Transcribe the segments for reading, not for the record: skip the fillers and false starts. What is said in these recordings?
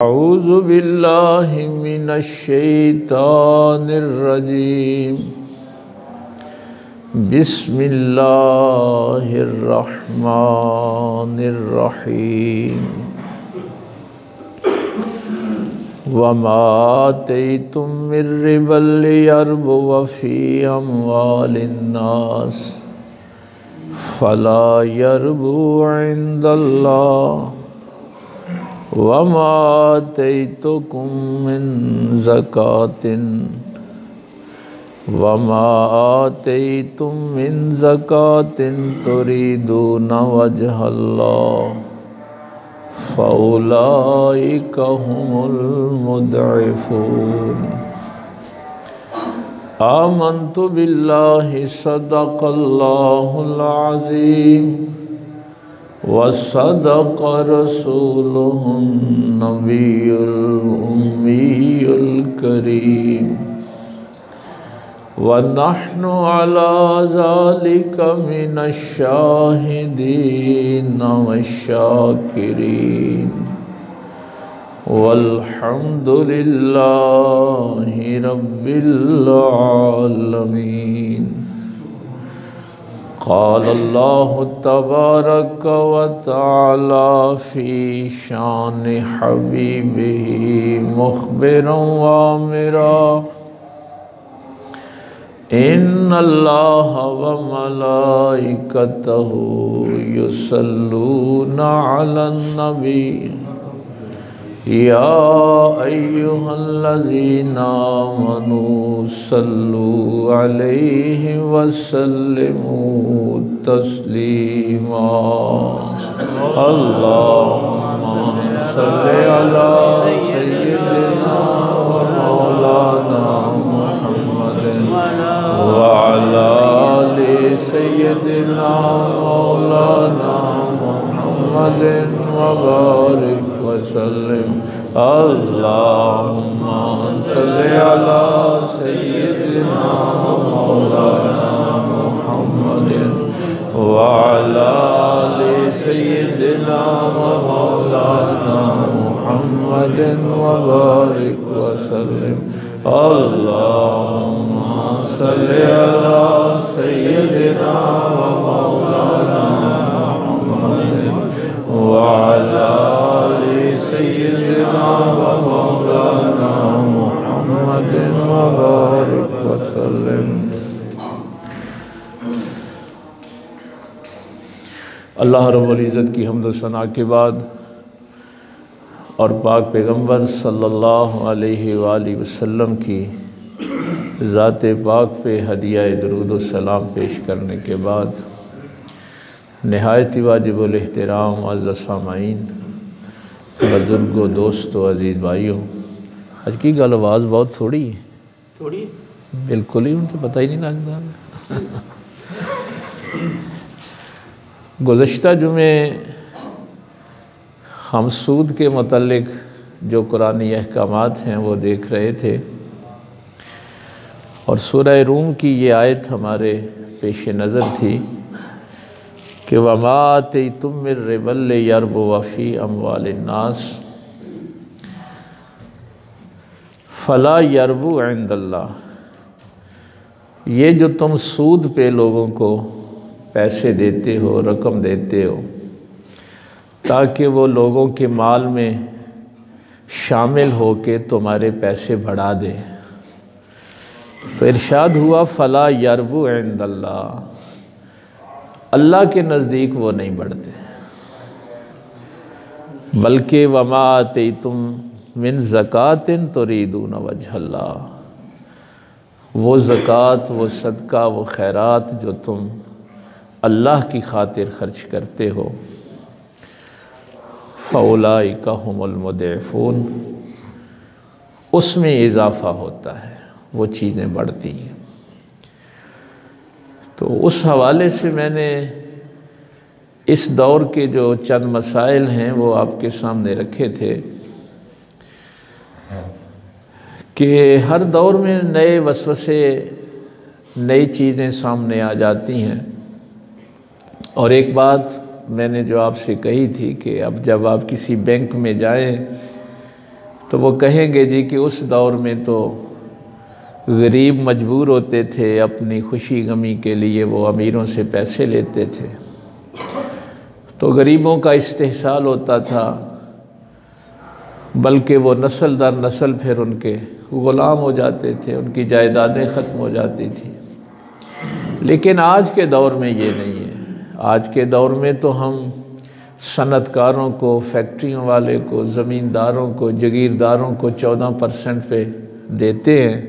अऊज़ु बिल्लाहि मिनश शैतानिर रजीम। बिस्मिल्लाहिर रहमानिर रहीम। वमा आतैतुम मिर रिबल लियर्बुव फी अम्वालिन नास फला यर्बु इंदल्लाह वमा आतैतुकुम मिन ज़कातिन वमा आतैतुम मिन ज़कातिन तुरीदूना वजहल्लाह फ़उलाइका हुमुल मुदइफ़ून। आमन्तु बिल्लाहि सदक़ल्लाहुल अज़ीम वसदक़ रसूलुहुन नबियुल उम्मियुल करीम वनहनु अला ज़ालिका मिनश शाहिदीन वश्शाकिरीन वल्हम्दुलिल्लाहि रब्बिल आलमीन। क़ाल अल्लाहु तबारक व तआला फ़ी शान हबीबिही मुख़बिरन व आमिरा इन्नल्लाहा व मलाइकतहु युसल्लूना अलन नबी या अय्युहल्लज़ीना आमनू सल्लू अलैहि वसल्लिमू तस्लीमा। अल्लाहुम्मा सल्लि अला सय्यिदिना व मौलाना मुहम्मदिन व अला आलि सय्यिदिना मौलाना मुहम्मदिन व बारिक वसल्लिम। अल्लाहुम्मा सल्लि अला सय्यिदिना मौलाना मुहम्मदिन व अला आलि सय्यिदिना मौलाना मुहम्मदिन व बारिक वसल्लिम। अल्लाहुम्मा सल्लि अला सय्यिदिना मौलाना मुहम्मदिन व अला आलि सय्यिदिना मौलाना मुहम्मदिन व बारिक वसल्लिम। अल्लाह रब्बुल इज़्ज़त की हम्द व सना के बाद और पाक पैगम्बर सल्लल्लाहु अलैहि वालैहि वसल्लम की ज़ात पाक पे हदिया दुरूद व सलाम पेश करने के बाद नहायत वाजिबुल एहतराम अज़्ज़ सामाईन, बुज़ुर्गों, दोस्तों, अज़ीज़ भाइयों, आज की गल आवाज़ बहुत थोड़ी है, थोड़ी बिल्कुल ही उनको पता ही नहीं लगता। गुज़श्ता जुमे हम सूद के मुतल्लिक़ जो कुरानी अहकामात हैं वो देख रहे थे और सूरह रूम की ये आयत हमारे पेश नज़र थी कि वमा आतैतुम मिर रिबल लियर्बुव फी अम्वालिन नास फला यर्बु इंदल्लाह। ये जो तुम सूद पे लोगों को पैसे देते हो, रकम देते हो ताकि वो लोगों के माल में शामिल हो के तुम्हारे पैसे बढ़ा दे, तो इरशाद हुआ फला यर्बु इंदल्लाह, अल्लाह के नज़दीक वो नहीं बढ़ते, बल्कि वमा आतैतुम मिन ज़कातिन तुरीदूना वजहल्लाह, वो ज़कात, वो सदका, वो खैरात जो तुम अल्लाह की खातिर खर्च करते हो फ़उलाइका हुमुल मुदइफ़ून, उसमें इजाफ़ा होता है, वो चीज़ें बढ़ती हैं। तो उस हवाले से मैंने इस दौर के जो चंद मसाइल हैं वो आपके सामने रखे थे कि हर दौर में नए वसवसे, नई चीज़ें सामने आ जाती हैं। और एक बात मैंने जो आपसे कही थी कि अब जब आप किसी बैंक में जाएं तो वो कहेंगे जी कि उस दौर में तो गरीब मजबूर होते थे, अपनी खुशी गमी के लिए वो अमीरों से पैसे लेते थे, तो गरीबों का इस्तेहसाल होता था, बल्कि वो नस्ल दर नस्ल फिर उनके ग़ुलाम हो जाते थे, उनकी जायदादें ख़त्म हो जाती थी। लेकिन आज के दौर में ये नहीं है। आज के दौर में तो हम सनतकारों को, फैक्ट्रियों वाले को, ज़मींदारों को, जगीरदारों को 14% पे देते हैं,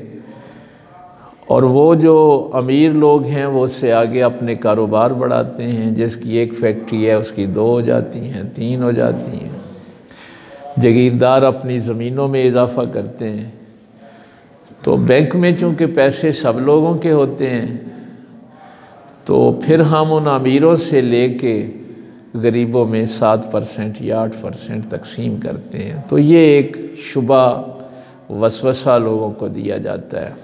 और वो जो अमीर लोग हैं वो उससे आगे अपने कारोबार बढ़ाते हैं। जिसकी एक फैक्ट्री है उसकी 2 हो जाती हैं, 3 हो जाती हैं। जगीरदार अपनी ज़मीनों में इजाफ़ा करते हैं। तो बैंक में चूँकि पैसे सब लोगों के होते हैं, तो फिर हम उन अमीरों से लेके गरीबों में 7% या 8% तकसीम करते हैं। तो ये एक शुबा वसवसा लोगों को दिया जाता है।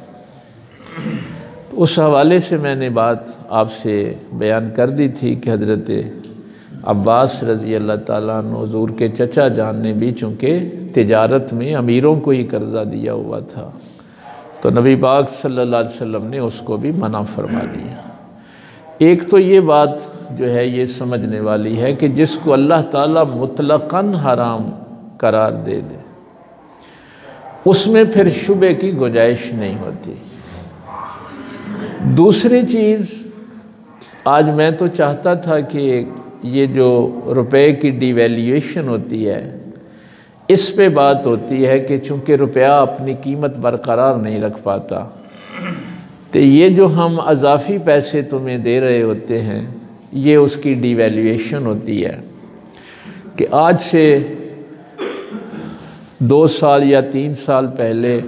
तो उस हवाले से मैंने बात आपसे बयान कर दी थी कि हज़रत अब्बास रज़ी अल्लाह ताला अन्हु हुज़ूर के चचा जान ने भी चूँकि तिजारत में अमीरों को ही कर्ज़ा दिया हुआ था, तो नबी पाक सल्लल्लाहु अलैहि वसल्लम ने उसको भी मना फरमा दिया। एक तो ये बात जो है ये समझने वाली है कि जिसको अल्लाह ताला मुतलक़न हराम करार दे दे उसमें फिर शुबे की गुंजाइश नहीं होती। दूसरी चीज़, आज मैं तो चाहता था कि ये जो रुपए की डिवैल्यूएशन होती है इस पे बात होती है कि चूँकि रुपया अपनी कीमत बरकरार नहीं रख पाता, तो ये जो हम अज़ाफ़ी पैसे तुम्हें दे रहे होते हैं ये उसकी डिवैल्यूएशन होती है कि आज से 2 साल या 3 साल पहले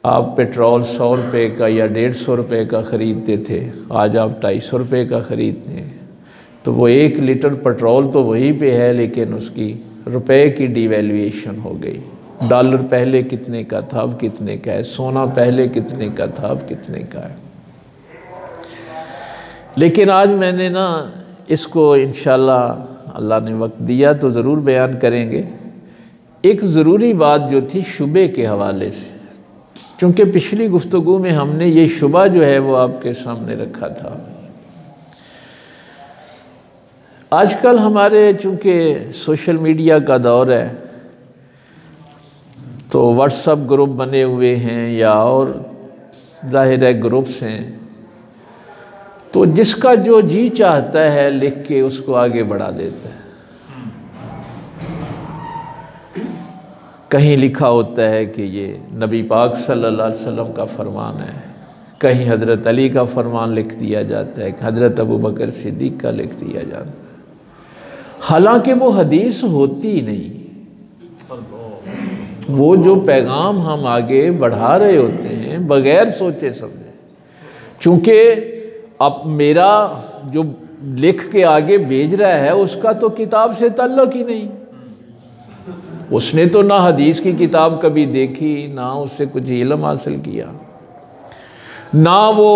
आप पेट्रोल 100 रुपये का या 150 रुपये का ख़रीदते थे, आज आप 250 रुपये का ख़रीदते हैं। तो वो 1 लीटर पेट्रोल तो वहीं पे है, लेकिन उसकी रुपए की डिवैल्यूएशन हो गई। डॉलर पहले कितने का था अब कितने का है, सोना पहले कितने का था अब कितने का है। लेकिन आज मैंने ना इसको इंशाल्लाह अल्लाह ने वक्त दिया तो ज़रूर बयान करेंगे। एक ज़रूरी बात जो थी शुबे के हवाले से, क्योंकि पिछली गुफ्तगू में हमने ये शुबा जो है वो आपके सामने रखा था। आजकल हमारे चूँकि सोशल मीडिया का दौर है, तो व्हाट्सएप ग्रुप बने हुए हैं या और ज़ाहिर है ग्रुप्स हैं, तो जिसका जो जी चाहता है लिख के उसको आगे बढ़ा देता है। कहीं लिखा होता है कि ये नबी पाक सल्लल्लाहु अलैहि वसल्लम का फरमान है, कहीं हज़रत अली का फरमान लिख दिया जाता है, हज़रत अबू बकर सिद्दीक़ का लिख दिया जाता है, हालांकि वो हदीस होती ही नहीं। वो जो पैगाम हम आगे बढ़ा रहे होते हैं बग़ैर सोचे समझे, चूँकि अब मेरा जो लिख के आगे भेज रहा है उसका तो किताब से ताल्लुक़ ही नहीं, उसने तो ना हदीस की किताब कभी देखी, ना उससे कुछ इल्म हासिल किया, ना वो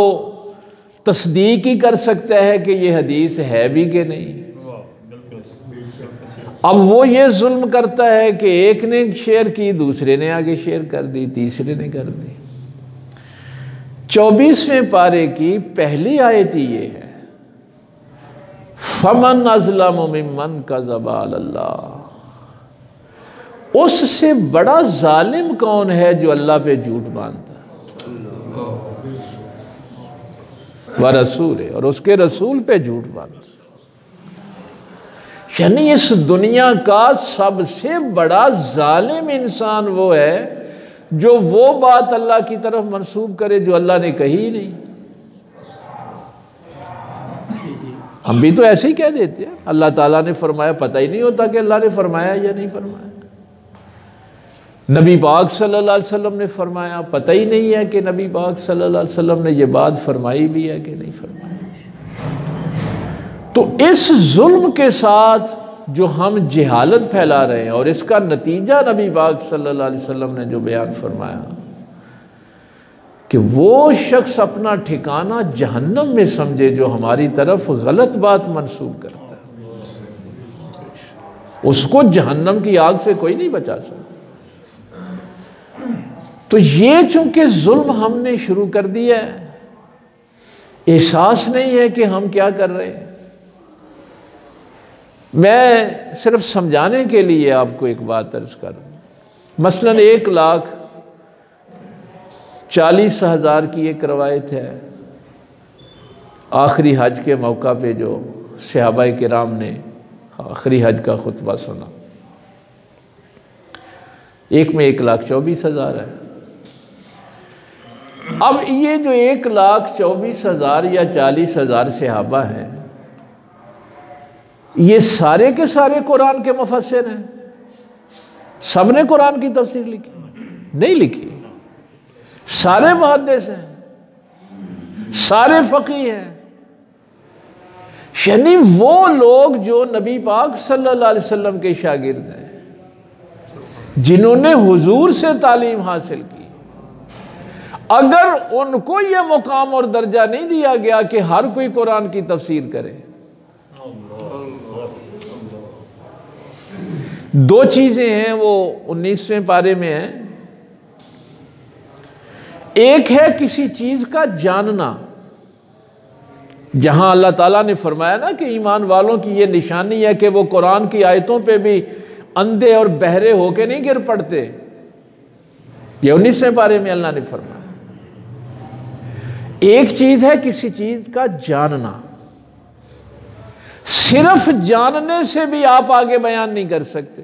तस्दीक ही कर सकता है कि ये हदीस है भी कि नहीं। अब वो ये जुल्म करता है कि एक ने शेयर की, दूसरे ने आगे शेयर कर दी, तीसरे ने कर दी। 24वें पारे की पहली आयत ये है, फमन अज़लमु मिम्मन कज़बा अलल्लाह, उससे बड़ा जालिम कौन है जो अल्लाह पे झूठ बांधता व रसूल है और उसके रसूल पे झूठ बांधता। यानी इस दुनिया का सबसे बड़ा जालिम इंसान वो है जो वो बात अल्लाह की तरफ मंसूब करे जो अल्लाह ने कही ही नहीं। हम भी तो ऐसे ही कह देते हैं अल्लाह ताला ने फरमाया, पता ही नहीं होता कि अल्लाह ने फरमाया या नहीं फरमाया। नबी पाक सल्लल्लाहु अलैहि वसल्लम ने फरमाया, पता ही नहीं है कि नबी पाक सल्लल्लाहु अलैहि वसल्लम ने ये बात फरमाई भी है कि नहीं फरमाई। तो इस जुल्म के साथ जो हम जहालत फैला रहे हैं और इसका नतीजा नबी पाक सल्लल्लाहु अलैहि वसल्लम ने जो बयान फरमाया कि वो शख्स अपना ठिकाना जहन्नम में समझे जो हमारी तरफ गलत बात मंसूब करता है, उसको जहन्नम की आग से कोई नहीं बचा सकता। तो ये चूंकि जुल्म हमने शुरू कर दिया है, एहसास नहीं है कि हम क्या कर रहे हैं। मैं सिर्फ समझाने के लिए आपको एक बात अर्ज कर दूं, मसलन 1,40,000 की एक रवायत है, आखिरी हज के मौका पे जो सहाबाए किराम ने आखिरी हज का खुतबा सुना, एक में 1,24,000 है। अब ये जो 1,24,000 या 40,000 सहाबा हैं, ये सारे के सारे कुरान के मुफस्सिर हैं? सबने कुरान की तफसीर लिखी? नहीं लिखी। सारे मुहद्दिस हैं, सारे फकीह हैं। यानी वो लोग जो नबी पाक सल्लल्लाहु अलैहि वसल्लम के शागिर्द हैं, जिन्होंने हुजूर से तालीम हासिल की, अगर उनको ये मुकाम और दर्जा नहीं दिया गया कि हर कोई कुरान की तफसीर करे। दो चीजें हैं, वो 19वें पारे में है। एक है किसी चीज का जानना, जहां अल्लाह ताला ने फरमाया ना कि ईमान वालों की ये निशानी है कि वो कुरान की आयतों पे भी अंधे और बहरे होके नहीं गिर पड़ते। ये 19वें पारे में अल्लाह ने फरमाया। एक चीज है किसी चीज का जानना, सिर्फ जानने से भी आप आगे बयान नहीं कर सकते।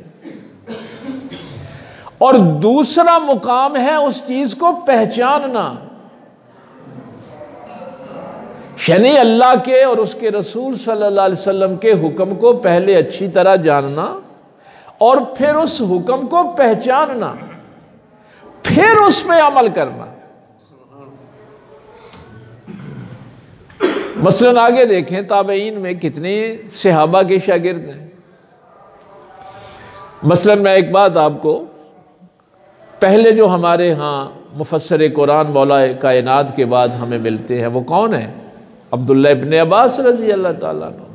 और दूसरा मुकाम है उस चीज को पहचानना, यानी अल्लाह के और उसके रसूल सल्लल्लाहु अलैहि वसल्लम के हुक्म को पहले अच्छी तरह जानना और फिर उस हुक्म को पहचानना, फिर उस पे अमल करना। मसलन आगे देखें, ताबईन में कितने सहाबा के शागिर्द हैं। मसलन मैं एक बात आपको, पहले जो हमारे यहाँ मुफस्सिर कुरान मौला कायनात के बाद हमें मिलते हैं, वो कौन है? अब्दुल्लाह इब्न अब्बास रजी अल्लाह ताला अन्हु।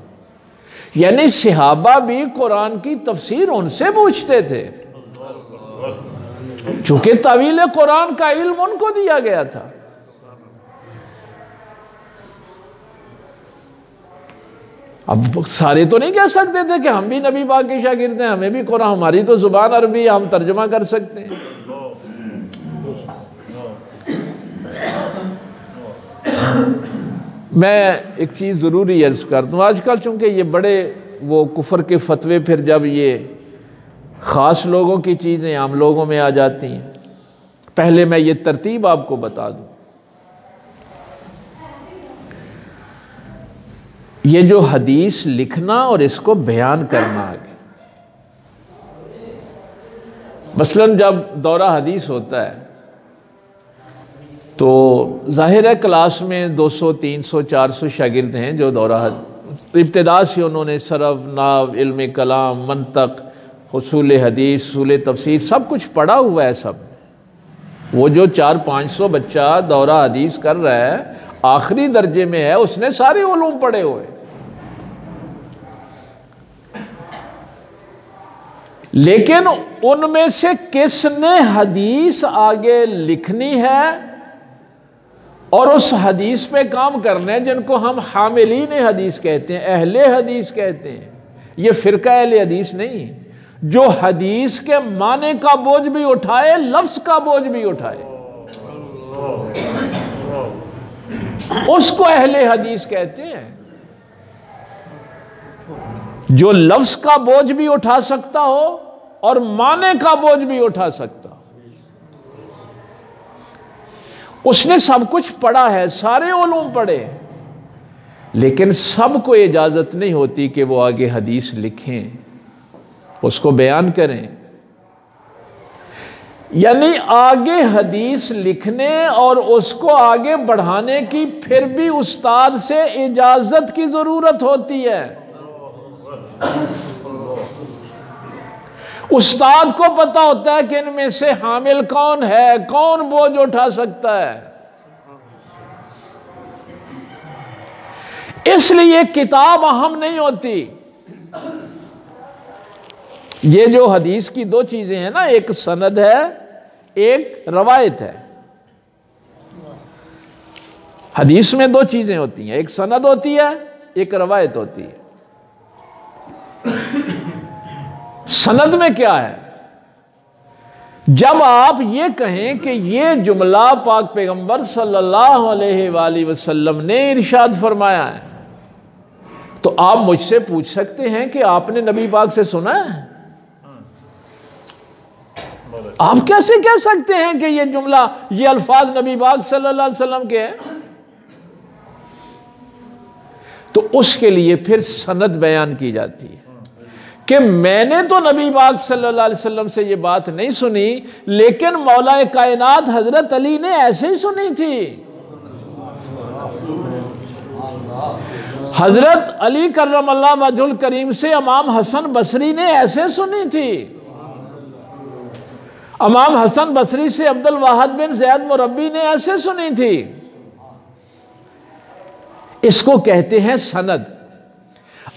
यानी सहाबा भी कुरान की तफसीर उनसे पूछते थे, चूंकि तावील कुरान का इल्म उनको दिया गया था। अब सारे तो नहीं कह सकते थे कि हम भी नबी पाक के शागिर्द हैं, हमें भी कुरान, हमारी तो जुबान अरबी, हम तर्जुमा कर सकते हैं। मैं एक चीज़ ज़रूरी अर्ज़ कर दूँ, आजकल चूँकि ये बड़े वो कुफर के फतवे, फिर जब ये ख़ास लोगों की चीज़ें आम लोगों में आ जाती हैं, पहले मैं ये तरतीब आपको बता दूँ। ये जो हदीस लिखना और इसको बयान करना आगे, मसलन जब दौरा हदीस होता है तो जाहिर है क्लास में 200, 300, 400 शागिर्द हैं जो दौरा इब्तिदा से उन्होंने सरफ, नाव, इल्म कलाम, मंतक, हुसूल हदीस, उसूल तफसीर सब कुछ पढ़ा हुआ है। सब वो जो 400-500 बच्चा दौरा हदीस कर रहा है, आखिरी दर्जे में है, उसने सारे उलूम पढ़े हुए। लेकिन उनमें से किसने हदीस आगे लिखनी है और उस हदीस पे काम करना है, जिनको हम हामिलीन हदीस कहते हैं, अहले हदीस कहते हैं। ये फ़िरका अहले हदीस नहीं, जो हदीस के माने का बोझ भी उठाए, लफ्ज़ का बोझ भी उठाए, उसको अहले हदीस कहते हैं। जो लफ्ज़ का बोझ भी उठा सकता हो और माने का बोझ भी उठा सकता हो, उसने सब कुछ पढ़ा है, सारे उलूम पढ़े, लेकिन सबको इजाज़त नहीं होती कि वो आगे हदीस लिखें, उसको बयान करें। यानी आगे हदीस लिखने और उसको आगे बढ़ाने की फिर भी उस्ताद से इजाज़त की ज़रूरत होती है। उस्ताद को पता होता है कि इनमें से हामिल कौन है, कौन बोझ उठा सकता है। इसलिए किताब अहम नहीं होती। ये जो हदीस की दो चीजें हैं ना, एक सनद है एक रवायत है। हदीस में दो चीजें होती हैं, एक सनद होती है, एक रवायत होती है। सनद में क्या है? जब आप ये कहें कि ये जुमला पाक पैगंबर सल्लल्लाहु अलैहि वसल्लम ने इरशाद फरमाया है, तो आप मुझसे पूछ सकते हैं कि आपने नबी पाक से सुना है? आप कैसे कह सकते हैं कि ये जुमला, ये अल्फाज नबी पाक सल्लल्लाहु अलैहि वसल्लम के हैं? तो उसके लिए फिर सनद बयान की जाती है कि मैंने तो नबी पाक सल्लल्लाहु अलैहि वसल्लम से ये बात नहीं सुनी, लेकिन मौलाए कायनात हजरत अली ने ऐसे ही सुनी थी। हजरत अली कर्रमल्लाहु वजहुल करीम से इमाम हसन बसरी ने ऐसे सुनी थी। इमाम हसन बसरी से अब्दुल वाहिद बिन ज़ैद मुरब्बी ने ऐसे सुनी थी। इसको कहते हैं सनद।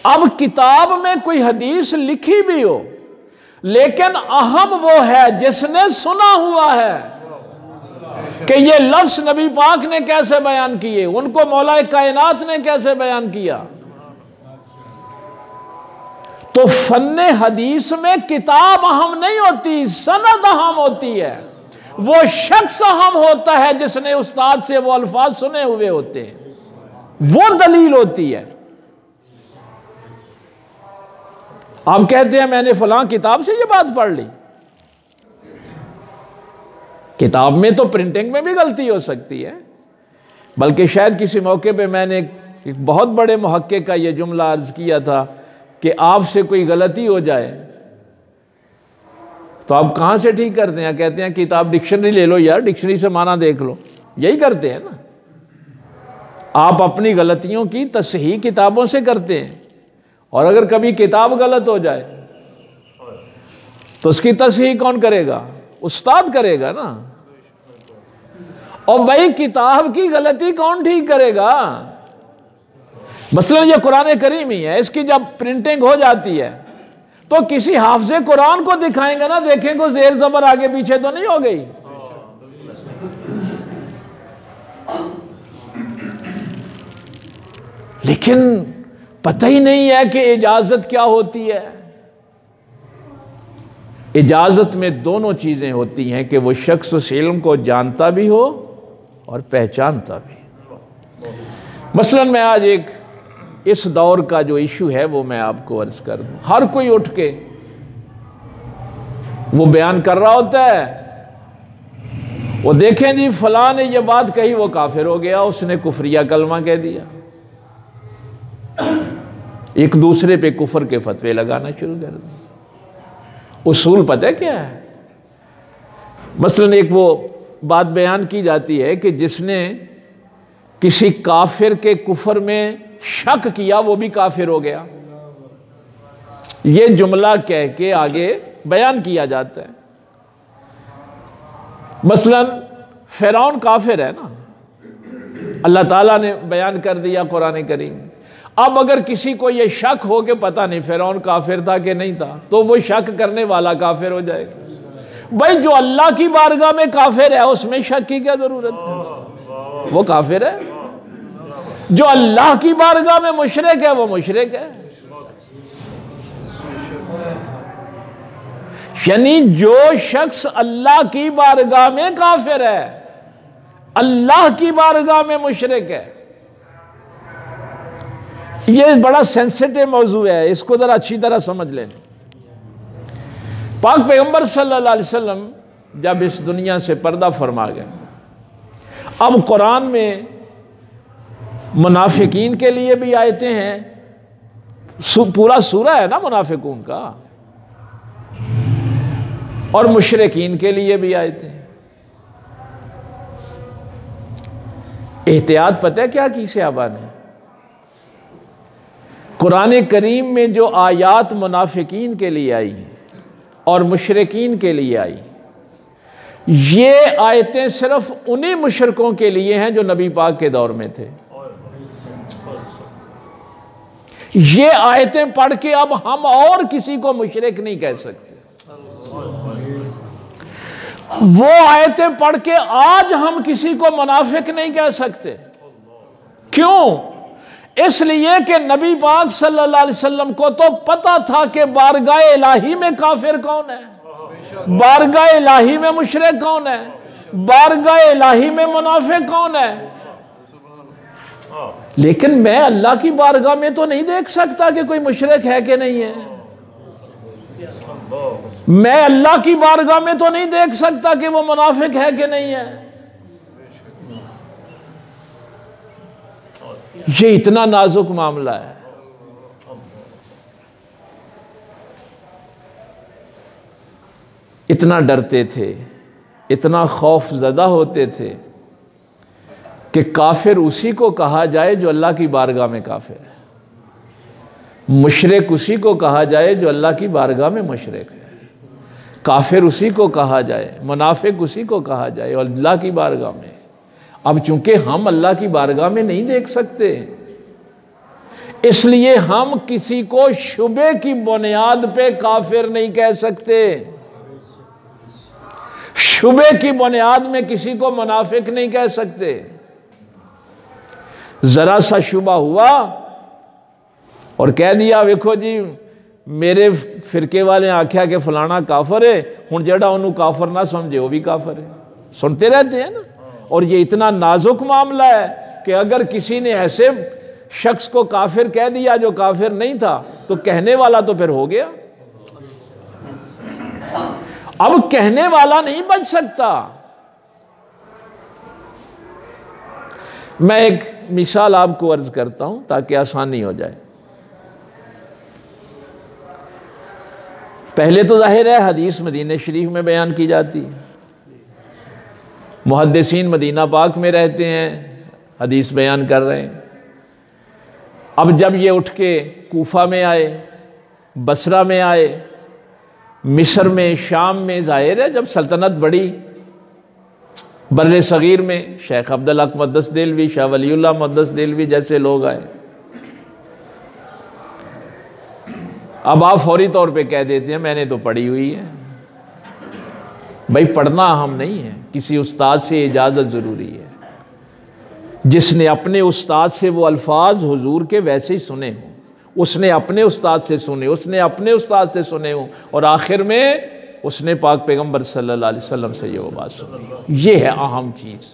अब किताब में कोई हदीस लिखी भी हो, लेकिन अहम वो है जिसने सुना हुआ है कि ये लफ्ज नबी पाक ने कैसे बयान किए, उनको मौलाए कायनात ने कैसे बयान किया। तो फन्ने हदीस में किताब अहम नहीं होती, सनद अहम होती है। वो शख्स अहम होता है जिसने उस्ताद से वो अल्फाज सुने हुए होते हैं, वो दलील होती है। आप कहते हैं मैंने फलां किताब से ये बात पढ़ ली। किताब में तो प्रिंटिंग में भी गलती हो सकती है, बल्कि शायद किसी मौके पे मैंने एक बहुत बड़े मुहक्किक का ये जुमला अर्ज किया था कि आपसे कोई गलती हो जाए तो आप कहाँ से ठीक करते हैं? कहते हैं किताब डिक्शनरी ले लो यार, डिक्शनरी से माना देख लो। यही करते हैं ना आप, अपनी गलतियों की तसहीह किताबों से करते हैं। और अगर कभी किताब गलत हो जाए तो उसकी तसहीह कौन करेगा? उस्ताद करेगा ना। और भाई किताब की गलती कौन ठीक करेगा? मसलन ये कुरान करीम ही है, इसकी जब प्रिंटिंग हो जाती है तो किसी हाफिज़े कुरान को दिखाएंगे ना, देखेंगे ज़ेर ज़बर आगे पीछे तो नहीं हो गई। लेकिन पता ही नहीं है कि इजाजत क्या होती है। इजाजत में दोनों चीजें होती हैं कि वो शख्स उस इल्म को जानता भी हो और पहचानता भी। मसलन मैं आज एक इस दौर का जो इशू है वो मैं आपको अर्ज कर दूं। हर कोई उठ के वो बयान कर रहा होता है, वो देखें जी फलां ने ये बात कही, वो काफिर हो गया, उसने कुफरिया कलमा कह दिया। एक दूसरे पे कुफर के फतवे लगाना शुरू कर दिए। उसूल पता है क्या है? मसलन एक वो बात बयान की जाती है कि जिसने किसी काफिर के कुफर में शक किया वो भी काफिर हो गया। ये जुमला कह के आगे बयान किया जाता है। मसलन फिरौन काफिर है ना, अल्लाह ताला ने बयान कर दिया कुरान करीम। अब अगर किसी को यह शक हो कि पता नहीं फिरौन काफिर था कि नहीं था, तो वो शक करने वाला काफिर हो जाएगा। भाई जो अल्लाह की बारगाह में काफिर है उसमें शक की क्या जरूरत है? वो काफिर है। जो अल्लाह की बारगाह में मुशरिक है वो मुशरिक है। यानी जो शख्स अल्लाह की बारगाह में काफिर है, अल्लाह की बारगाह में मुशरिक है। ये बड़ा सेंसिटिव मौजू है, इसको जरा अच्छी तरह समझ लें। पाक पैगंबर सल्लल्लाहु अलैहि वसल्लम जब इस दुनिया से पर्दा फरमा गए, अब कुरान में मुनाफिकीन के लिए भी आयतें हैं, पूरा सूरा है ना मुनाफिकून का, और मुशरिकीन के लिए भी आयतें हैं। एहतियात पता है क्या की सहाबा ने? कुरान करीम में जो आयात मुनाफिकीन के लिए आई और मुशरिकीन के लिए आई, ये आयतें सिर्फ उन्हीं मुशरिकों के लिए हैं जो नबी पाक के दौर में थे। ये आयतें पढ़ के अब हम और किसी को मुशरिक नहीं कह सकते। वो आयतें पढ़ के आज हम किसी को मुनाफिक नहीं कह सकते। क्यों? इसलिए कि नबी पाक सल्लल्लाहु अलैहि वसल्लम को तो पता था कि बारगाह इलाही में काफिर कौन है, बारगाह इलाही में मुशरिक कौन है, बारगाह इलाही में मुनाफिक कौन है। लेकिन मैं अल्लाह की बारगाह में तो नहीं देख सकता कि कोई मुशरिक है कि नहीं है। मैं अल्लाह की बारगाह में तो नहीं देख सकता कि वो मुनाफिक है कि नहीं है। ये इतना नाजुक मामला है। इतना डरते थे, इतना खौफ ज़दा होते थे कि काफिर उसी को कहा जाए जो अल्लाह की बारगाह में काफिर है, मुशरिक उसी को कहा जाए जो अल्लाह की बारगाह में मुशरिक है, काफिर उसी को कहा जाए, मुनाफिक उसी को कहा जाए और अल्लाह की बारगाह में। अब चूंकि हम अल्लाह की बारगाह में नहीं देख सकते, इसलिए हम किसी को शुबे की बुनियाद पे काफिर नहीं कह सकते, शुबे की बुनियाद में किसी को मुनाफिक नहीं कह सकते। जरा सा शुबा हुआ और कह दिया वेखो जी मेरे फिरके वाले आख्या कि फलाना काफर है, हुण जेड़ा उन्होंने काफर ना समझे वो भी काफर है। सुनते रहते हैं ना। और ये इतना नाजुक मामला है कि अगर किसी ने ऐसे शख्स को काफिर कह दिया जो काफिर नहीं था तो कहने वाला तो फिर हो गया। अब कहने वाला नहीं बच सकता। मैं एक मिसाल आपको अर्ज करता हूं ताकि आसानी हो जाए। पहले तो जाहिर है हदीस मदीने शरीफ में बयान की जाती है, मुहद्दिसीन मदीना पाक में रहते हैं, हदीस बयान कर रहे हैं। अब जब ये उठ के कूफा में आए, बसरा में आए, मिस्र में, शाम में, जाहिर है जब सल्तनत बढ़ी, बर्रे सगीर में शेख अब्दुल हक मुक़द्दस देलवी, शाह वलीउल्लाह मुक़द्दस देलवी जैसे लोग आए। अब आप फौरी तौर पे कह देते हैं मैंने तो पढ़ी हुई है। भाई पढ़ना अहम नहीं है, किसी उस्ताद से इजाज़त ज़रूरी है। जिसने अपने उस्ताद से वो अल्फाज हुजूर के वैसे ही सुने हों, उसने अपने उस्ताद से सुने, उसने अपने उस्ताद से सुने हों और आखिर में उसने पाक पैगंबर सल्लल्लाहु अलैहि वसल्लम से ये वो बात सुनी। ये है अहम चीज़।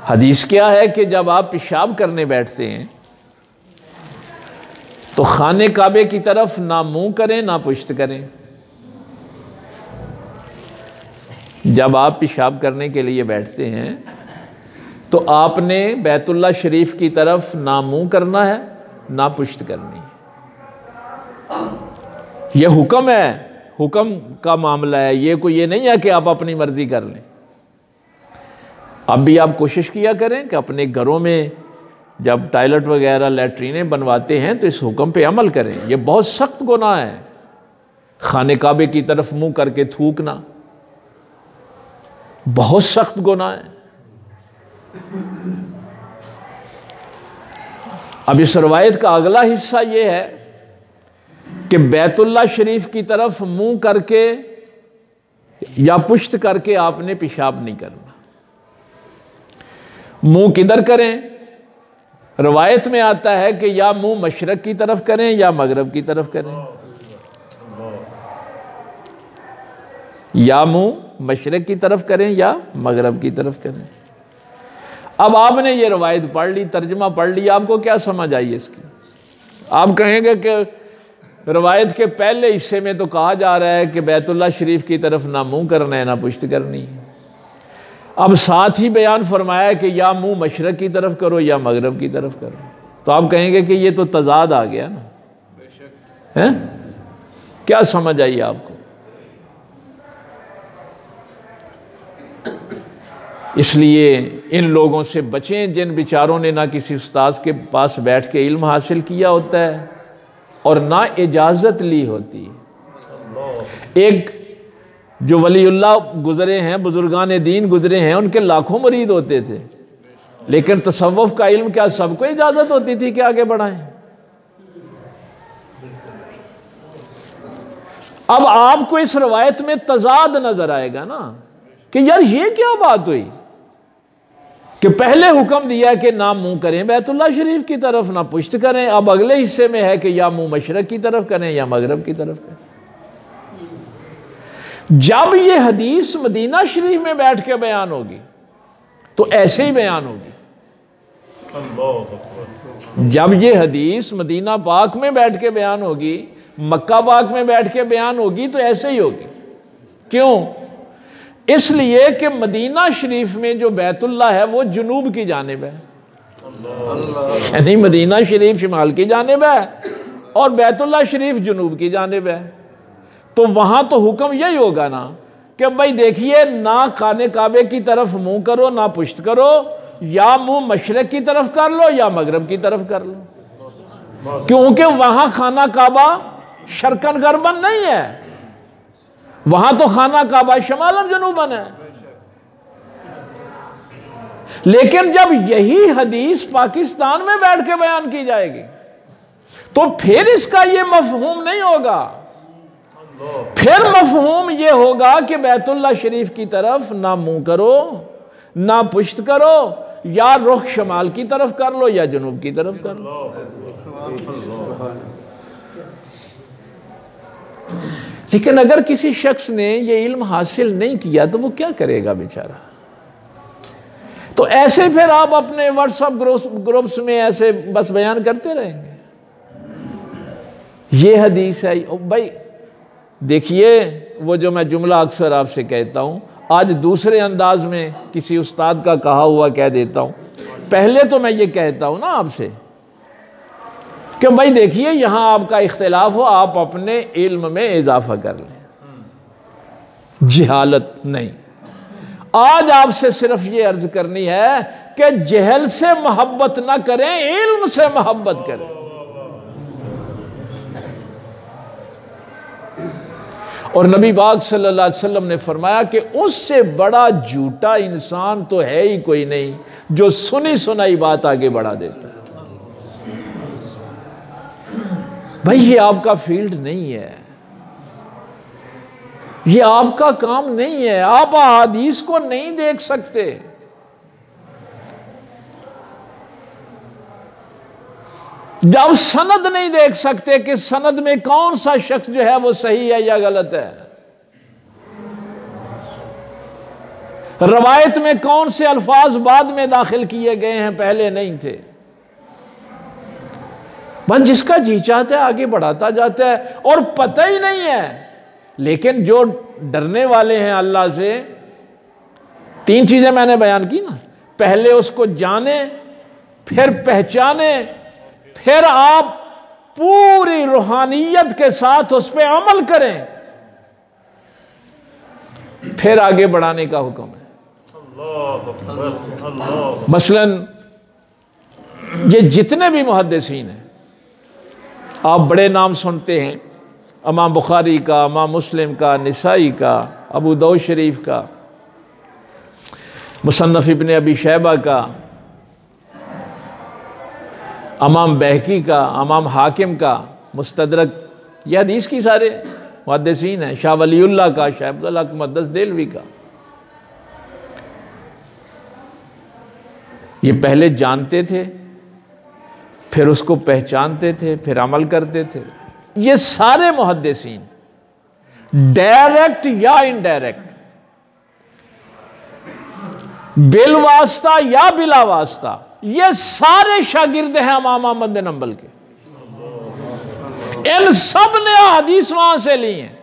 हदीस क्या है कि जब आप पेशाब करने बैठते हैं तो खाने काबे की तरफ ना मुंह करें ना पुश्त करें। जब आप पेशाब करने के लिए बैठते हैं तो आपने बैतुल्लाह शरीफ की तरफ ना मुंह करना है ना पुश्त करनी है। यह हुक्म है, हुक्म का मामला है। ये नहीं है कि आप अपनी मर्जी कर लें। अब भी आप कोशिश किया करें कि अपने घरों में जब टॉयलेट वगैरह लैट्रीनें बनवाते हैं तो इस हुक्म पे अमल करें। ये बहुत सख्त गुनाह है, खाने काबे की तरफ मुंह करके थूकना बहुत सख्त गुनाह है। अब इस रवायत का अगला हिस्सा ये है कि बैतुल्लाह शरीफ की तरफ मुंह करके या पुश्त करके आपने पेशाब नहीं करना। मुंह किधर करें? रवायत में आता है कि या मुंह मशरक की तरफ करें या मगरब की तरफ करें, या मुंह मशरक की तरफ करें या मगरब की तरफ करें। अब आपने ये रवायत पढ़ ली, तर्जुमा पढ़ ली, आपको क्या समझ आई इसकी? आप कहेंगे कि रवायत के पहले हिस्से में तो कहा जा रहा है कि बैतुल्लाह शरीफ की तरफ ना मुंह करना है ना पुश्त करनी है। अब साथ ही बयान फरमाया कि या मुंह मशरक की तरफ करो या मगरब की तरफ करो, तो आप कहेंगे कि ये तो तजाद आ गया ना, है? क्या समझ आई आपको? इसलिए इन लोगों से बचें जिन बेचारों ने ना किसी उस्ताद के पास बैठ के इल्म हासिल किया होता है और ना इजाज़त ली होती। एक जो वलीउल्लाह गुजरे हैं, बुजुर्गान दीन गुजरे हैं, उनके लाखों मुरीद होते थे, लेकिन तसव्वुफ का इल्म क्या सबको इजाज़त होती थी कि आगे बढ़ाएं? अब आपको इस रवायत में तजाद नजर आएगा ना कि यार ये क्या बात हुई कि पहले हुक्म दिया कि ना मुंह करें बैतुल्लाह शरीफ की तरफ, ना पुश्त करें, अब अगले हिस्से में है कि या मुंह मशरक की तरफ करें या मगरब की तरफ करें। जब ये हदीस मदीना शरीफ में बैठ के बयान होगी तो ऐसे ही बयान होगी। जब ये हदीस मदीना पाक में बैठ के बयान होगी, मक्का पाक में बैठ के बयान होगी तो ऐसे ही होगी। क्यों? इसलिए कि मदीना शरीफ में जो बैतुल्लाह है वो जुनूब की जानिब है, यानी मदीना शरीफ शिमाल की जानिब है और बैतुल्लाह शरीफ जुनूब की जानिब है। तो वहां तो हुक्म यही होगा ना कि भाई देखिए, ना खाने काबे की तरफ मुंह करो, ना पुश्त करो, या मुंह मशरक की तरफ कर लो या मगरब की तरफ कर लो, क्योंकि वहां खाना काबा शरकन गरबन नहीं है, वहां तो खाना काबा शमालन जनूबन है। लेकिन जब यही हदीस पाकिस्तान में बैठ के बयान की जाएगी तो फिर इसका यह मफहूम नहीं होगा, फिर मफहूम यह होगा कि बैतुल्लाह शरीफ की तरफ ना मुंह करो, ना पुश्त करो, या रुख शमाल की तरफ कर लो या जनूब की तरफ कर लो। लेकिन अगर किसी शख्स ने यह इल्म हासिल नहीं किया तो वो क्या करेगा बेचारा? तो ऐसे फिर आप अपने व्हाट्सएप ग्रुप्स में ऐसे बस बयान करते रहेंगे, ये हदीस है। भाई देखिए, वो जो मैं जुमला अक्सर आपसे कहता हूं, आज दूसरे अंदाज में किसी उस्ताद का कहा हुआ कह देता हूं। पहले तो मैं ये कहता हूं ना आपसे कि भाई देखिए, यहां आपका इख्तिलाफ हो, आप अपने इल्म में इजाफा कर लें, जिहालत नहीं। आज आपसे सिर्फ ये अर्ज करनी है कि जहल से मोहब्बत ना करें, इल्म से मोहब्बत करें। और नबी पाक सल्लल्लाहु अलैहि वसल्लम ने फरमाया कि उससे बड़ा झूठा इंसान तो है ही कोई नहीं जो सुनी सुनाई बात आगे बढ़ा देता है। भाई ये आपका फील्ड नहीं है, ये आपका काम नहीं है, आप अहादीस को नहीं देख सकते। जब सनद नहीं देख सकते कि सनद में कौन सा शख्स जो है वो सही है या गलत है, रवायत में कौन से अल्फाज बाद में दाखिल किए गए हैं, पहले नहीं थे, बस जिसका जी चाहता है आगे बढ़ाता जाता है और पता ही नहीं है। लेकिन जो डरने वाले हैं अल्लाह से, तीन चीजें मैंने बयान की ना, पहले उसको जाने, फिर पहचाने, फिर आप पूरी रूहानियत के साथ उस पर अमल करें, फिर आगे बढ़ाने का हुक्म है। मसलन ये जितने भी मुहद्दिसीन हैं, आप बड़े नाम सुनते हैं, इमाम बुखारी का, इमाम मुस्लिम का, निसाई का, अबू दाऊद शरीफ का, मुसन्नफ इब्न अबी शैबा का, इमाम बैहकी का, इमाम हाकिम का मुस्तदरक, यह हदीस की सारे मुहद्दिसीन हैं, शाह वलीउल्लाह का, शाह अब्दुल हक मुहद्दिस देलवी का। ये पहले जानते थे, फिर उसको पहचानते थे, फिर अमल करते थे। ये सारे मुहद्दिसीन डायरेक्ट या इनडायरेक्ट, बिल वास्ता या बिला वास्ता, ये सारे शागिर्द हैं इमाम अहमद बिन हंबल के। इन सब ने हदीस वहां से ली हैं।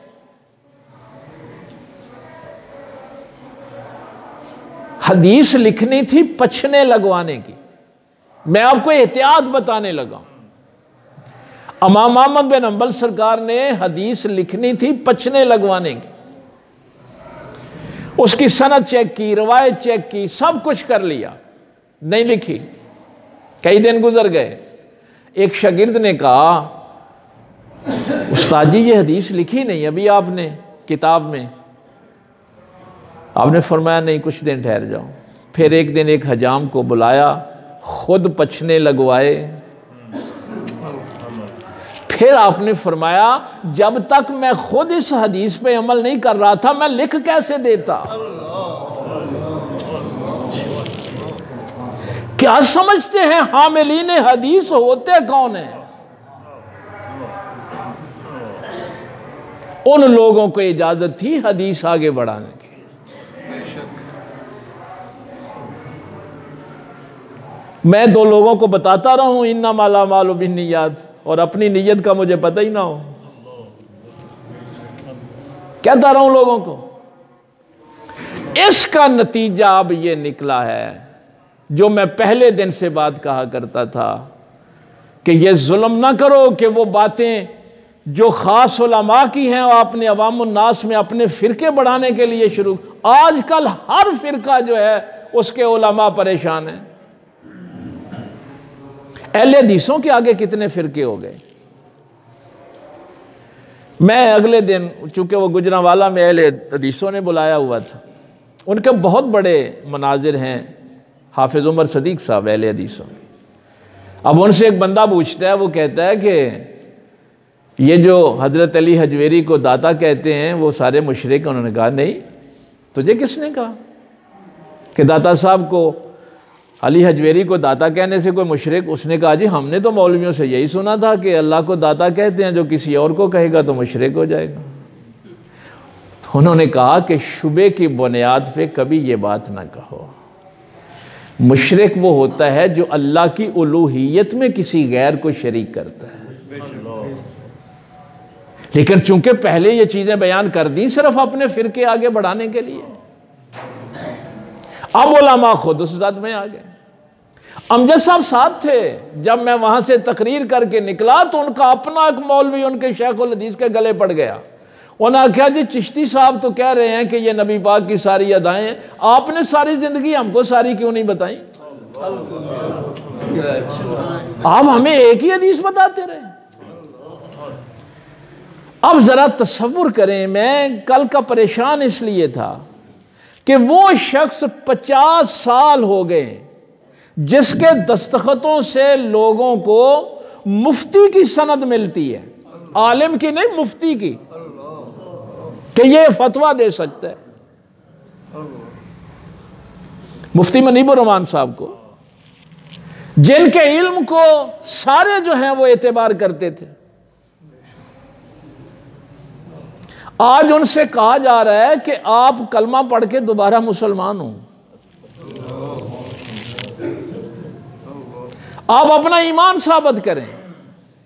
हदीस लिखनी थी पछने लगवाने की, मैं आपको एहतियात बताने लगा। इमाम अहमद बिन हंबल सरकार ने हदीस लिखनी थी पछने लगवाने की, उसकी सनद चेक की, रवायत चेक की, सब कुछ कर लिया, नहीं लिखी। कई दिन गुजर गए, एक शागिर्द ने कहा, उस्ताद जी ये हदीस लिखी नहीं अभी आपने किताब में। आपने फरमाया नहीं, कुछ दिन ठहर जाओ। फिर एक दिन एक हजाम को बुलाया, खुद पछने लगवाए, फिर आपने फरमाया जब तक मैं खुद इस हदीस पे अमल नहीं कर रहा था मैं लिख कैसे देता। क्या समझते हैं हामिलीन हदीस होते कौन है? उन लोगों को इजाजत थी हदीस आगे बढ़ाने की। मैं दो लोगों को बताता रहा हूं इन्ना माला मालू बिन्नियात, और अपनी नीयत का मुझे पता ही ना हो, कहता रहा हूं लोगों को। इसका नतीजा अब यह निकला है जो मैं पहले दिन से बात कहा करता था कि यह जुल्म ना करो कि वो बातें जो खास उलमा की हैं और आपने अवामुन नास में अपने फिरके बढ़ाने के लिए शुरू। आजकल हर फिरका जो है उसके उलमा परेशान हैं। अहले हदीसों के आगे कितने फिरके हो गए। मैं अगले दिन, चूंकि वो गुजरांवाला में अहले हदीसों ने बुलाया हुआ था, उनके बहुत बड़े मनाजिर हैं, हाफिज उमर सदीक साहब अहले हदीसों। अब उनसे एक बंदा पूछता है, वो कहता है कि ये जो हजरत अली हजवेरी को दाता कहते हैं वो सारे मुशरिक। उन्होंने कहा नहीं, तुझे किसने कहा कि दाता साहब को, अली हजवेरी को दाता कहने से कोई मुशरिक? उसने कहा जी हमने तो मौलवियों से यही सुना था कि अल्लाह को दाता कहते हैं, जो किसी और को कहेगा तो मुशरिक हो जाएगा। तो उन्होंने कहा कि शुबे की बुनियाद पे कभी ये बात ना कहो। मुशरिक वो होता है जो अल्लाह की उलूहियत में किसी गैर को शरीक करता है। लेकिन चूंकि पहले ये चीजें बयान कर दी सिर्फ अपने फिरके आगे बढ़ाने के लिए, अब उलमा खुद उस ज़द में आ गए। अमजद साहब साथ थे जब मैं वहां से तकरीर करके निकला तो उनका अपना एक मौलवी उनके शेखुल हदीस के गले पड़ गया। उन्होंने कहा जी चिश्ती साहब तो कह रहे हैं कि ये नबी पाक की सारी अदाएं हैं, आपने सारी जिंदगी हमको सारी क्यों नहीं बताई? आप हमें एक ही हदीस बताते रहे। अब जरा तसव्वुर करें, मैं कल का परेशान इसलिए था कि वो शख्स 50 साल हो गए जिसके दस्तखतों से लोगों को मुफ्ती की सनद मिलती है, आलिम की नहीं मुफ्ती की, कि ये फतवा दे सकता है। मुफ्ती मुनीबुर रहमान साहब को, जिनके इल्म को सारे जो हैं वो एतबार करते थे, आज उनसे कहा जा रहा है कि आप कलमा पढ़ के दोबारा मुसलमान हो, आप अपना ईमान साबित करें।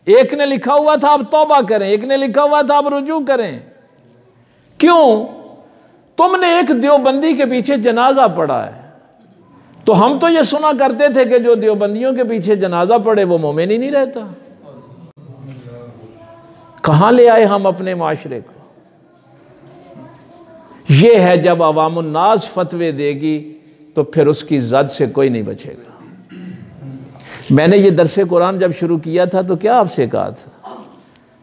एक ने लिखा हुआ था आप तौबा करें, एक ने लिखा हुआ था आप रुजू करें। क्यों? तुमने एक देवबंदी के पीछे जनाजा पढ़ा है, तो हम तो ये सुना करते थे कि जो देवबंदियों के पीछे जनाजा पढ़े वो मोमिन ही नहीं रहता। कहां ले आए हम अपने माशरे को? ये है जब अवामुन नास फतवे देगी तो फिर उसकी जद से कोई नहीं बचेगा। मैंने ये दरसे कुरान जब शुरू किया था तो क्या आपसे कहा था?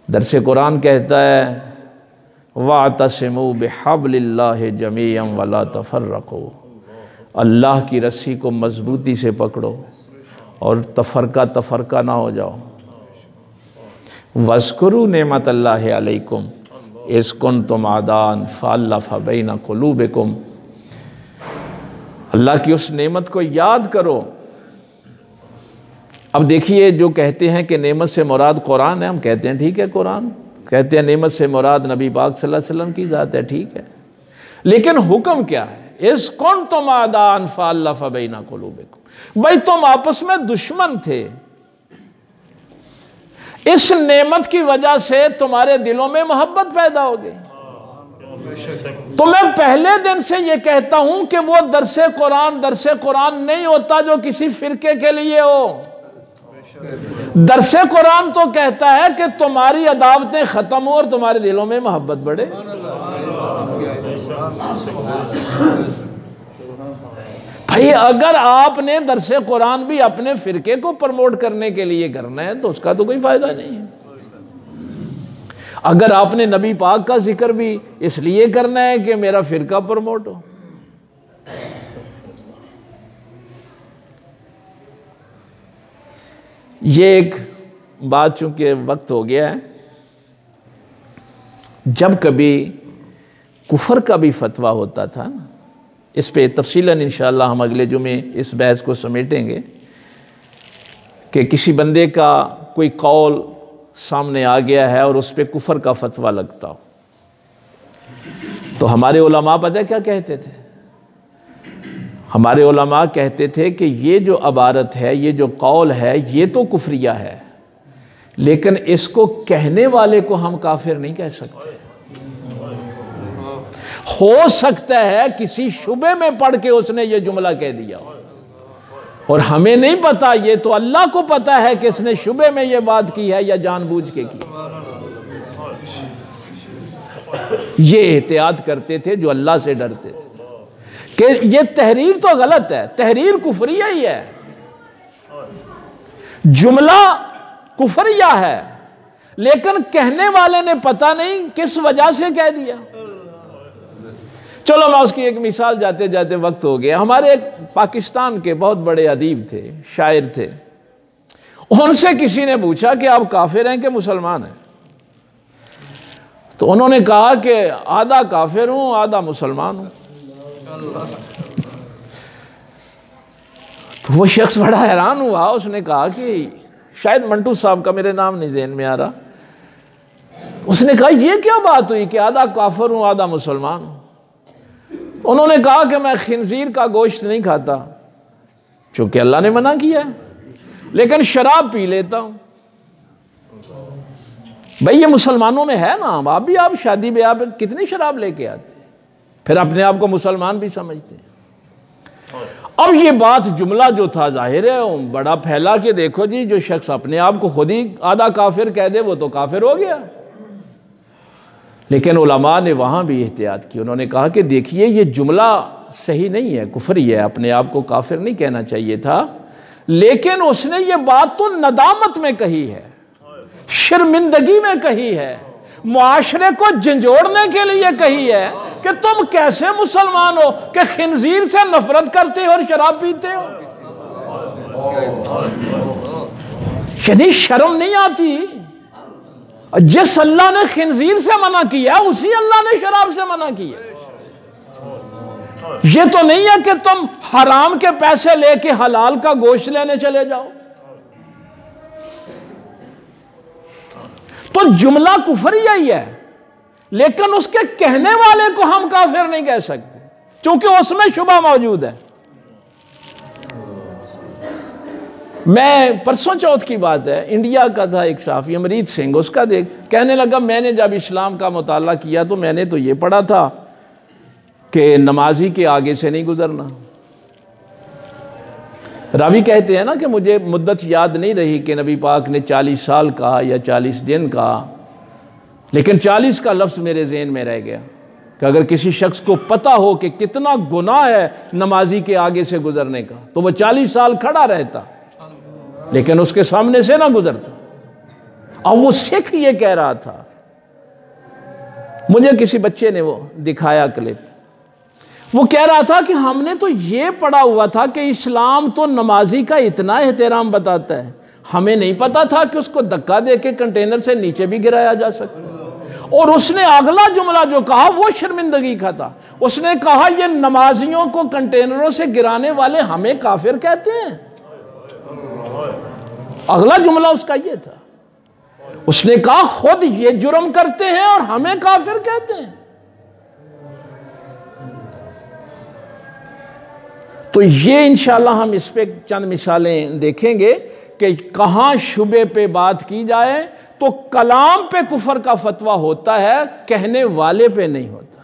दरसे कुरान कहता है वातसिमू बिहब्लिल्लाहि जमीअन वला तफर्रकू, अल्लाह की रस्सी को मजबूती से पकड़ो और तफरका ना हो जाओ। वज़कुरू नेमतल्लाहि अलैकुम इज़ कुंतुम आदान फ़अल्लफ़ बैन क़ुलूबिकुम, अल्लाह की उस नेमत को याद करो। अब देखिए, जो कहते हैं कि नेमत से मुराद कुरान है, हम कहते हैं ठीक है कुरान, कहते हैं नेमत से मुराद नबी पाक सल्लल्लाहु अलैहि वसल्लम की ज़ात है, ठीक है, लेकिन हुक्म क्या है? इज़ कुंतुम आदान फ़अल्लफ़ बैन क़ुलूबिकुम, भाई तुम आपस में दुश्मन थे, इस नेमत की वजह से तुम्हारे दिलों में मोहब्बत पैदा हो गई। तो मैं पहले दिन से यह कहता हूं कि वो दरसे कुरान नहीं होता जो किसी फिरके के लिए हो। दरसे कुरान तो कहता है कि तुम्हारी अदावतें खत्म हो और तुम्हारे दिलों में मोहब्बत बढ़े। भाई अगर आपने दरसे कुरान भी अपने फिरके को प्रमोट करने के लिए करना है तो उसका तो कोई फायदा नहीं है। अगर आपने नबी पाक का जिक्र भी इसलिए करना है कि मेरा फिरका प्रमोट हो। ये एक बात, चूंकि वक्त हो गया है, जब कभी कुफर का भी फतवा होता था ना, इस पे तफसीलन इंशाअल्लाह हम अगले जुमे इस बहस को समेटेंगे कि किसी बंदे का कोई कौल सामने आ गया है और उस पे कुफर का फतवा लगता हो, तो हमारे उलमा पता है क्या कहते थे? हमारे उलमा कहते थे कि ये जो अबारत है, ये जो कौल है, ये तो कुफरिया है, लेकिन इसको कहने वाले को हम काफिर नहीं कह सकते। हो सकता है किसी शुबे में पढ़ के उसने ये जुमला कह दिया और हमें नहीं पता, ये तो अल्लाह को पता है कि इसने शुबे में ये बात की है या जानबूझ के की। ये एहतियात करते थे जो अल्लाह से डरते थे कि ये तहरीर तो गलत है, तहरीर कुफरिया ही है, जुमला कुफरिया है, लेकिन कहने वाले ने पता नहीं किस वजह से कह दिया। चलो मैं उसकी एक मिसाल, जाते जाते वक्त हो गया। हमारे एक पाकिस्तान के बहुत बड़े अदीब थे, शायर थे, उनसे किसी ने पूछा कि आप काफिर हैं कि मुसलमान हैं? तो उन्होंने कहा कि आधा काफिर हूं, आधा मुसलमान हूं। तो वो शख्स बड़ा हैरान हुआ, उसने कहा कि शायद मंटू साहब का, मेरे नाम नहीं ज़हन में आ रहा, उसने कहा ये क्या बात हुई कि आधा काफिर हूं आधा मुसलमान हूं? उन्होंने कहा कि मैं खिंजीर का गोश्त नहीं खाता चूंकि अल्लाह ने मना किया है, लेकिन शराब पी लेता हूं। भाई ये मुसलमानों में है ना, आप शादी ब्याह पे कितनी शराब लेके आते, फिर अपने आप को मुसलमान भी समझते। अब ये बात, जुमला जो था जाहिर है बड़ा फैला कि देखो जी, जो शख्स अपने आप को खुद ही आधा काफिर कह दे वो तो काफिर हो गया। लेकिन उलमा ने वहाँ भी एहतियात की, उन्होंने कहा कि देखिए ये जुमला सही नहीं है, कुफरी है, अपने आप को काफिर नहीं कहना चाहिए था, लेकिन उसने ये बात तो नदामत में कही है, शर्मिंदगी में कही है, मुआशरे को झंझोड़ने के लिए कही है कि तुम कैसे मुसलमान हो कि खिंजीर से नफरत करते हो और शराब पीते हो। यानी शर्म नहीं आती? जिस अल्लाह ने खिंजीर से मना किया उसी अल्लाह ने शराब से मना किया। ये तो नहीं है कि तुम हराम के पैसे लेके हलाल का गोश्त लेने चले जाओ। तो जुमला कुफरिया ही है, लेकिन उसके कहने वाले को हम काफिर नहीं कह सकते क्योंकि उसमें शुबा मौजूद है। मैं परसों चौथ की बात है, इंडिया का था एक साफी अमरीत सिंह, उसका देख कहने लगा मैंने जब इस्लाम का मुताला किया तो मैंने तो ये पढ़ा था कि नमाजी के आगे से नहीं गुजरना। रावी कहते हैं ना कि मुझे मुद्दत याद नहीं रही कि नबी पाक ने 40 साल कहा या 40 दिन कहा, लेकिन 40 का लफ्ज़ मेरे ज़हन में रह गया कि अगर किसी शख्स को पता हो कि कितना गुनाह है नमाजी के आगे से गुजरने का तो वह 40 साल खड़ा रहता लेकिन उसके सामने से ना गुजरता। और वो सिख ये कह रहा था, मुझे किसी बच्चे ने वो दिखाया क्लिप, वो कह रहा था कि हमने तो ये पढ़ा हुआ था कि इस्लाम तो नमाजी का इतना एहतराम बताता है, हमें नहीं पता था कि उसको धक्का दे के कंटेनर से नीचे भी गिराया जा सकता। और उसने अगला जुमला जो कहा वो शर्मिंदगी का था, उसने कहा ये नमाजियों को कंटेनरों से गिराने वाले हमें काफिर कहते हैं। अगला जुमला उसका ये था, उसने कहा खुद ये जुर्म करते हैं और हमें काफिर कहते हैं। तो ये इंशाल्लाह हम इस पे चंद मिसालें देखेंगे कि कहां शुबे पे बात की जाए तो कलाम पे कुफर का फतवा होता है, कहने वाले पे नहीं होता।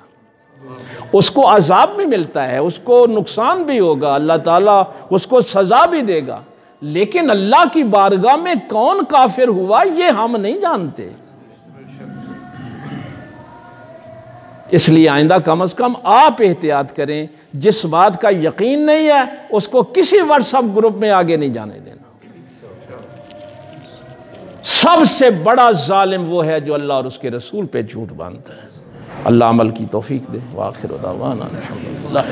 उसको अजाब भी मिलता है, उसको नुकसान भी होगा, अल्लाह ताला उसको सजा भी देगा, लेकिन अल्लाह की बारगाह में कौन काफिर हुआ ये हम नहीं जानते। इसलिए आइंदा कम से कम आप एहतियात करें, जिस बात का यकीन नहीं है उसको किसी व्हाट्सएप ग्रुप में आगे नहीं जाने देना। सबसे बड़ा जालिम वो है जो अल्लाह और उसके रसूल पे झूठ बांधता है। अल्लाह अमल की तौफीक दे। वाखिर दावाना अल्हम्दुलिल्लाह।